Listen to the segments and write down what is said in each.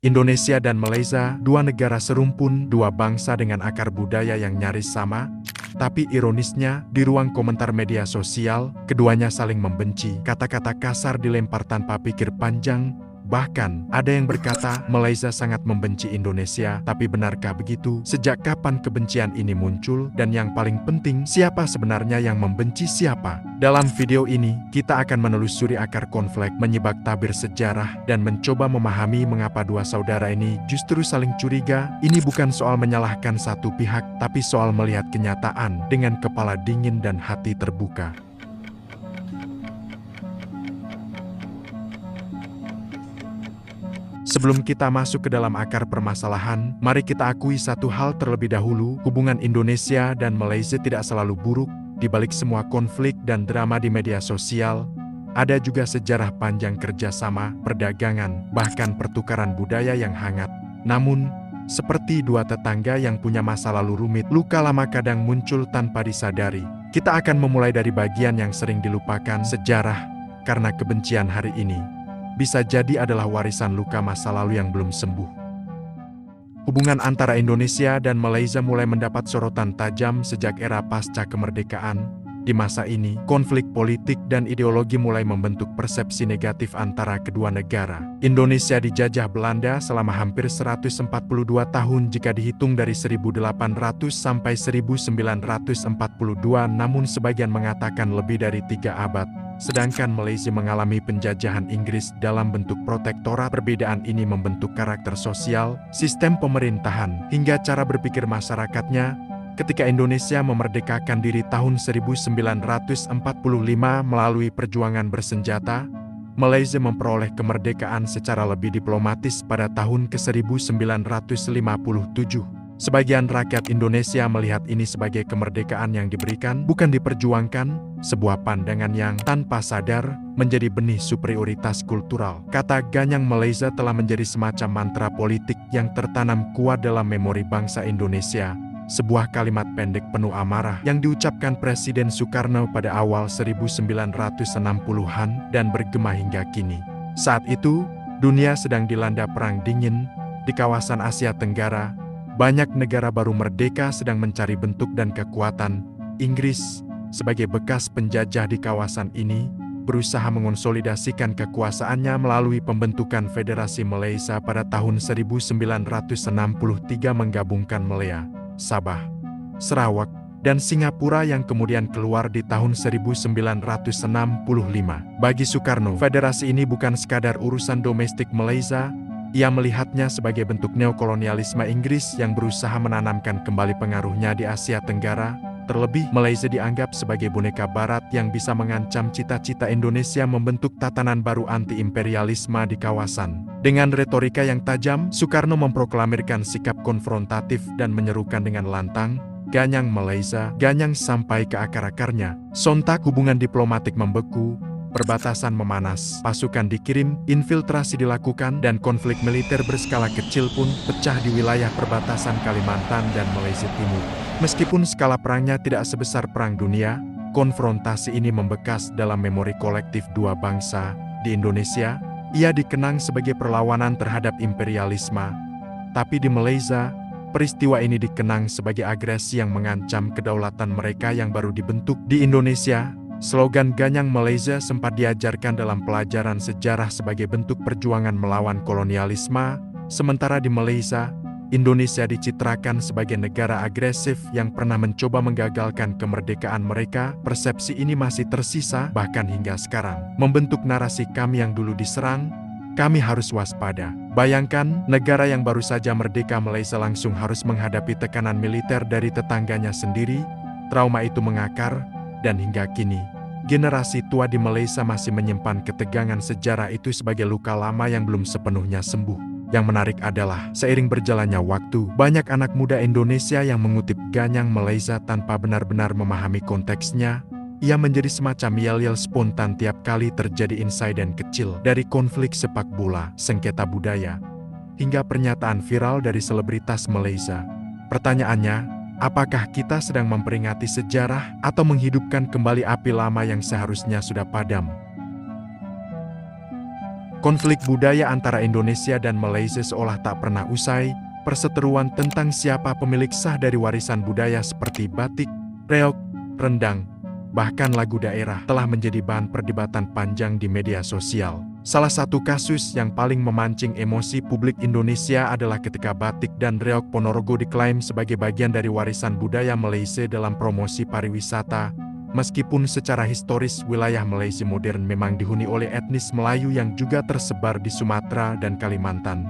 Indonesia dan Malaysia, dua negara serumpun, dua bangsa dengan akar budaya yang nyaris sama. Tapi ironisnya, di ruang komentar media sosial, keduanya saling membenci. Kata-kata kasar dilempar tanpa pikir panjang. Bahkan, ada yang berkata, Malaysia sangat membenci Indonesia. Tapi benarkah begitu? Sejak kapan kebencian ini muncul? Dan yang paling penting, siapa sebenarnya yang membenci siapa? Dalam video ini, kita akan menelusuri akar konflik, menyibak tabir sejarah, dan mencoba memahami mengapa dua saudara ini justru saling curiga. Ini bukan soal menyalahkan satu pihak, tapi soal melihat kenyataan dengan kepala dingin dan hati terbuka. Sebelum kita masuk ke dalam akar permasalahan, mari kita akui satu hal terlebih dahulu, hubungan Indonesia dan Malaysia tidak selalu buruk. Di balik semua konflik dan drama di media sosial, ada juga sejarah panjang kerjasama, perdagangan, bahkan pertukaran budaya yang hangat. Namun, seperti dua tetangga yang punya masa lalu rumit, luka lama kadang muncul tanpa disadari. Kita akan memulai dari bagian yang sering dilupakan, sejarah, karena kebencian hari ini bisa jadi adalah warisan luka masa lalu yang belum sembuh. Hubungan antara Indonesia dan Malaysia mulai mendapat sorotan tajam sejak era pasca kemerdekaan. Di masa ini, konflik politik dan ideologi mulai membentuk persepsi negatif antara kedua negara. Indonesia dijajah Belanda selama hampir 142 tahun jika dihitung dari 1800 sampai 1942, namun sebagian mengatakan lebih dari 3 abad. Sedangkan Malaysia mengalami penjajahan Inggris dalam bentuk protektorat. Perbedaan ini membentuk karakter sosial, sistem pemerintahan, hingga cara berpikir masyarakatnya. Ketika Indonesia memerdekakan diri tahun 1945 melalui perjuangan bersenjata, Malaysia memperoleh kemerdekaan secara lebih diplomatis pada tahun ke-1957. Sebagian rakyat Indonesia melihat ini sebagai kemerdekaan yang diberikan, bukan diperjuangkan, sebuah pandangan yang tanpa sadar menjadi benih superioritas kultural. Kata ganyang Malaysia telah menjadi semacam mantra politik yang tertanam kuat dalam memori bangsa Indonesia. Sebuah kalimat pendek penuh amarah yang diucapkan Presiden Soekarno pada awal 1960-an dan bergema hingga kini. Saat itu, dunia sedang dilanda perang dingin. Di kawasan Asia Tenggara, banyak negara baru merdeka sedang mencari bentuk dan kekuatan. Inggris, sebagai bekas penjajah di kawasan ini, berusaha mengonsolidasikan kekuasaannya melalui pembentukan Federasi Malaysia pada tahun 1963 menggabungkan Malaya, Sabah, Sarawak, dan Singapura yang kemudian keluar di tahun 1965. Bagi Soekarno, federasi ini bukan sekadar urusan domestik Malaysia. Ia melihatnya sebagai bentuk neokolonialisme Inggris yang berusaha menanamkan kembali pengaruhnya di Asia Tenggara. Terlebih, Malaysia dianggap sebagai boneka barat yang bisa mengancam cita-cita Indonesia membentuk tatanan baru anti-imperialisme di kawasan. Dengan retorika yang tajam, Soekarno memproklamirkan sikap konfrontatif dan menyerukan dengan lantang, "Ganyang Malaysia, ganyang sampai ke akar-akarnya." Sontak hubungan diplomatik membeku, perbatasan memanas, pasukan dikirim, infiltrasi dilakukan, dan konflik militer berskala kecil pun pecah di wilayah perbatasan Kalimantan dan Malaysia Timur. Meskipun skala perangnya tidak sebesar Perang Dunia, konfrontasi ini membekas dalam memori kolektif dua bangsa. Di Indonesia, ia dikenang sebagai perlawanan terhadap imperialisme. Tapi di Malaysia, peristiwa ini dikenang sebagai agresi yang mengancam kedaulatan mereka yang baru dibentuk. Di Indonesia, slogan Ganyang Malaysia sempat diajarkan dalam pelajaran sejarah sebagai bentuk perjuangan melawan kolonialisme. Sementara di Malaysia, Indonesia dicitrakan sebagai negara agresif yang pernah mencoba menggagalkan kemerdekaan mereka. Persepsi ini masih tersisa bahkan hingga sekarang, membentuk narasi kami yang dulu diserang, kami harus waspada. Bayangkan, negara yang baru saja merdeka Malaysia langsung harus menghadapi tekanan militer dari tetangganya sendiri. Trauma itu mengakar, dan hingga kini, generasi tua di Malaysia masih menyimpan ketegangan sejarah itu sebagai luka lama yang belum sepenuhnya sembuh. Yang menarik adalah, seiring berjalannya waktu, banyak anak muda Indonesia yang mengutip Ganyang Malaysia tanpa benar-benar memahami konteksnya. Ia menjadi semacam yel-yel spontan tiap kali terjadi insiden kecil, dari konflik sepak bola, sengketa budaya, hingga pernyataan viral dari selebritas Malaysia. Pertanyaannya, apakah kita sedang memperingati sejarah atau menghidupkan kembali api lama yang seharusnya sudah padam? Konflik budaya antara Indonesia dan Malaysia seolah tak pernah usai. Perseteruan tentang siapa pemilik sah dari warisan budaya seperti batik, reog, rendang, bahkan lagu daerah telah menjadi bahan perdebatan panjang di media sosial. Salah satu kasus yang paling memancing emosi publik Indonesia adalah ketika batik dan reog Ponorogo diklaim sebagai bagian dari warisan budaya Malaysia dalam promosi pariwisata. Meskipun secara historis wilayah Malaysia modern memang dihuni oleh etnis Melayu yang juga tersebar di Sumatera dan Kalimantan.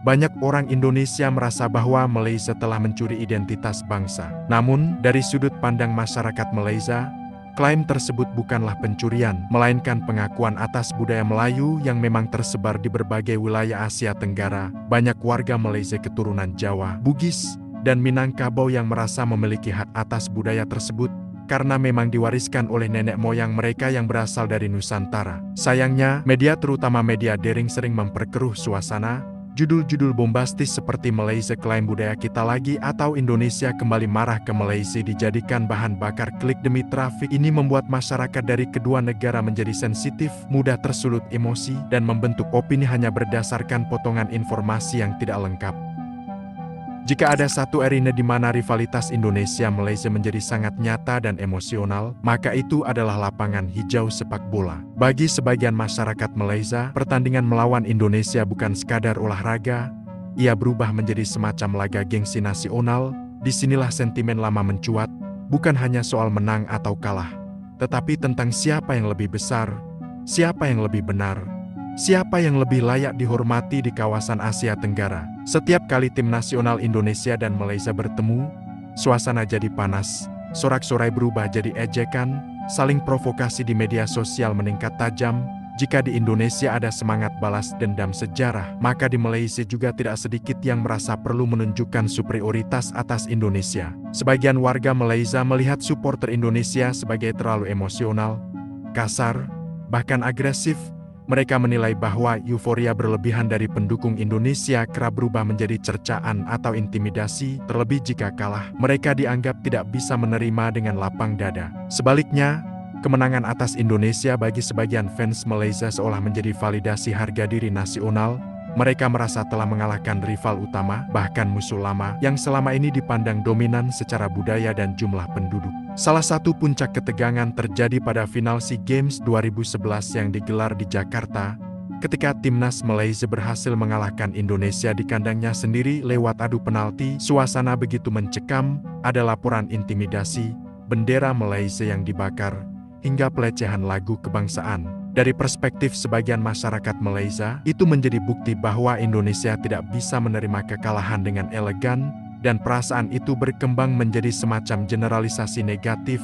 Banyak orang Indonesia merasa bahwa Malaysia telah mencuri identitas bangsa. Namun, dari sudut pandang masyarakat Malaysia, klaim tersebut bukanlah pencurian, melainkan pengakuan atas budaya Melayu yang memang tersebar di berbagai wilayah Asia Tenggara. Banyak warga Malaysia keturunan Jawa, Bugis, dan Minangkabau yang merasa memiliki hak atas budaya tersebut karena memang diwariskan oleh nenek moyang mereka yang berasal dari Nusantara. Sayangnya, media terutama media daring sering memperkeruh suasana. Judul-judul bombastis seperti Malaysia klaim budaya kita lagi atau Indonesia kembali marah ke Malaysia dijadikan bahan bakar klik demi trafik. Ini membuat masyarakat dari kedua negara menjadi sensitif, mudah tersulut emosi, dan membentuk opini hanya berdasarkan potongan informasi yang tidak lengkap. Jika ada satu arena di mana rivalitas Indonesia-Malaysia menjadi sangat nyata dan emosional, maka itu adalah lapangan hijau sepak bola. Bagi sebagian masyarakat Malaysia, pertandingan melawan Indonesia bukan sekadar olahraga, ia berubah menjadi semacam laga gengsi nasional. Disinilah sentimen lama mencuat, bukan hanya soal menang atau kalah, tetapi tentang siapa yang lebih besar, siapa yang lebih benar, siapa yang lebih layak dihormati di kawasan Asia Tenggara. Setiap kali tim nasional Indonesia dan Malaysia bertemu, suasana jadi panas, sorak-sorai berubah jadi ejekan, saling provokasi di media sosial meningkat tajam. Jika di Indonesia ada semangat balas dendam sejarah, maka di Malaysia juga tidak sedikit yang merasa perlu menunjukkan superioritas atas Indonesia. Sebagian warga Malaysia melihat supporter Indonesia sebagai terlalu emosional, kasar, bahkan agresif. Mereka menilai bahwa euforia berlebihan dari pendukung Indonesia kerap berubah menjadi cercaan atau intimidasi, terlebih jika kalah. Mereka dianggap tidak bisa menerima dengan lapang dada. Sebaliknya, kemenangan atas Indonesia bagi sebagian fans Malaysia seolah menjadi validasi harga diri nasional. Mereka merasa telah mengalahkan rival utama, bahkan musuh lama, yang selama ini dipandang dominan secara budaya dan jumlah penduduk. Salah satu puncak ketegangan terjadi pada final SEA Games 2011 yang digelar di Jakarta, ketika timnas Malaysia berhasil mengalahkan Indonesia di kandangnya sendiri lewat adu penalti. Suasana begitu mencekam, ada laporan intimidasi, bendera Malaysia yang dibakar, hingga pelecehan lagu kebangsaan. Dari perspektif sebagian masyarakat Malaysia, itu menjadi bukti bahwa Indonesia tidak bisa menerima kekalahan dengan elegan, dan perasaan itu berkembang menjadi semacam generalisasi negatif,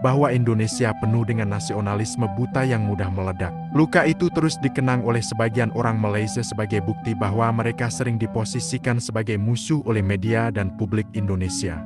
bahwa Indonesia penuh dengan nasionalisme buta yang mudah meledak. Luka itu terus dikenang oleh sebagian orang Malaysia sebagai bukti bahwa mereka sering diposisikan sebagai musuh oleh media dan publik Indonesia.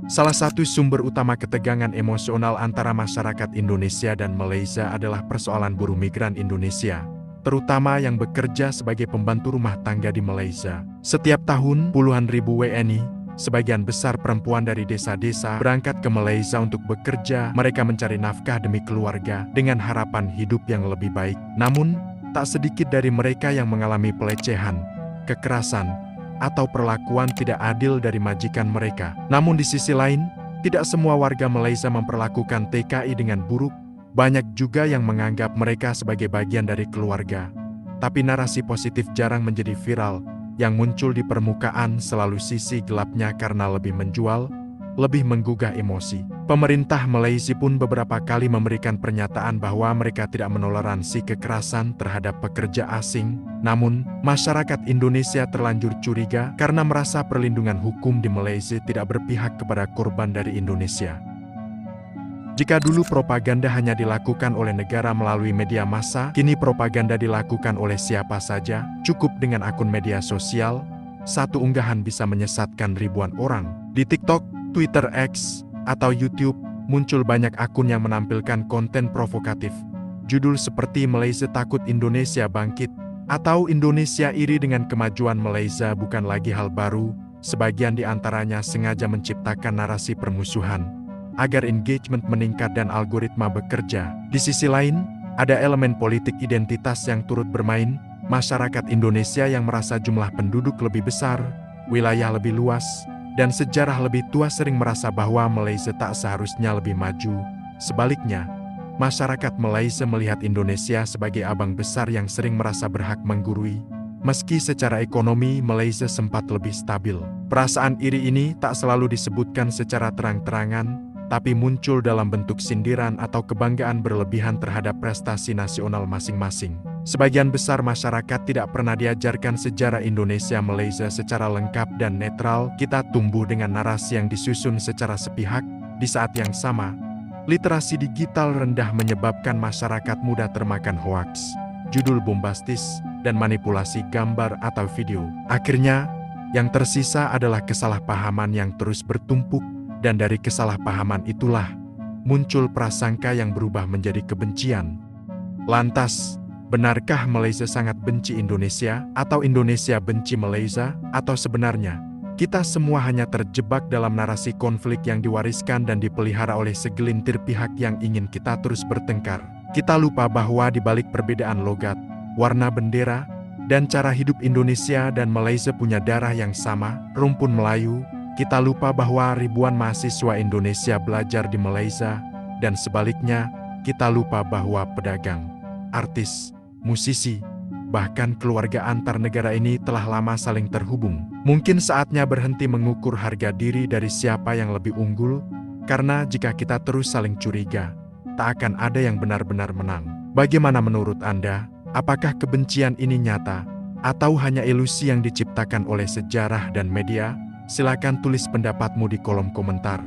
Salah satu sumber utama ketegangan emosional antara masyarakat Indonesia dan Malaysia adalah persoalan buruh migran Indonesia, terutama yang bekerja sebagai pembantu rumah tangga di Malaysia. Setiap tahun, puluhan ribu WNI, sebagian besar perempuan dari desa-desa, berangkat ke Malaysia untuk bekerja. Mereka mencari nafkah demi keluarga, dengan harapan hidup yang lebih baik. Namun, tak sedikit dari mereka yang mengalami pelecehan, kekerasan, atau perlakuan tidak adil dari majikan mereka. Namun di sisi lain, tidak semua warga Malaysia memperlakukan TKI dengan buruk. Banyak juga yang menganggap mereka sebagai bagian dari keluarga. Tapi narasi positif jarang menjadi viral. Yang muncul di permukaan selalu sisi gelapnya karena lebih menjual, lebih menggugah emosi. Pemerintah Malaysia pun beberapa kali memberikan pernyataan bahwa mereka tidak menoleransi kekerasan terhadap pekerja asing. Namun, masyarakat Indonesia terlanjur curiga karena merasa perlindungan hukum di Malaysia tidak berpihak kepada korban dari Indonesia. Jika dulu propaganda hanya dilakukan oleh negara melalui media massa, kini propaganda dilakukan oleh siapa saja. Cukup dengan akun media sosial, satu unggahan bisa menyesatkan ribuan orang. Di TikTok, Twitter X, atau YouTube, muncul banyak akun yang menampilkan konten provokatif. Judul seperti Malaysia takut Indonesia bangkit, atau Indonesia iri dengan kemajuan Malaysia bukan lagi hal baru. Sebagian di antaranya sengaja menciptakan narasi permusuhan, agar engagement meningkat dan algoritma bekerja. Di sisi lain, Ada elemen politik identitas yang turut bermain, masyarakat Indonesia yang merasa jumlah penduduk lebih besar, wilayah lebih luas, dan sejarah lebih tua sering merasa bahwa Malaysia tak seharusnya lebih maju. Sebaliknya, masyarakat Malaysia melihat Indonesia sebagai abang besar yang sering merasa berhak menggurui, meski secara ekonomi Malaysia sempat lebih stabil. Perasaan iri ini tak selalu disebutkan secara terang-terangan, tapi muncul dalam bentuk sindiran atau kebanggaan berlebihan terhadap prestasi nasional masing-masing. Sebagian besar masyarakat tidak pernah diajarkan sejarah Indonesia-Malaysia secara lengkap dan netral. Kita tumbuh dengan narasi yang disusun secara sepihak. Di saat yang sama, literasi digital rendah menyebabkan masyarakat mudah termakan hoaks, judul bombastis, dan manipulasi gambar atau video. Akhirnya, yang tersisa adalah kesalahpahaman yang terus bertumpuk, dan dari kesalahpahaman itulah muncul prasangka yang berubah menjadi kebencian. Lantas, benarkah Malaysia sangat benci Indonesia, atau Indonesia benci Malaysia, atau sebenarnya kita semua hanya terjebak dalam narasi konflik yang diwariskan dan dipelihara oleh segelintir pihak yang ingin kita terus bertengkar? Kita lupa bahwa di balik perbedaan logat, warna bendera, dan cara hidup Indonesia dan Malaysia punya darah yang sama, rumpun Melayu. Kita lupa bahwa ribuan mahasiswa Indonesia belajar di Malaysia, dan sebaliknya, kita lupa bahwa pedagang, artis, musisi, bahkan keluarga antar negara ini telah lama saling terhubung. Mungkin saatnya berhenti mengukur harga diri dari siapa yang lebih unggul, karena jika kita terus saling curiga, tak akan ada yang benar-benar menang. Bagaimana menurut Anda? Apakah kebencian ini nyata, atau hanya ilusi yang diciptakan oleh sejarah dan media? Silakan tulis pendapatmu di kolom komentar.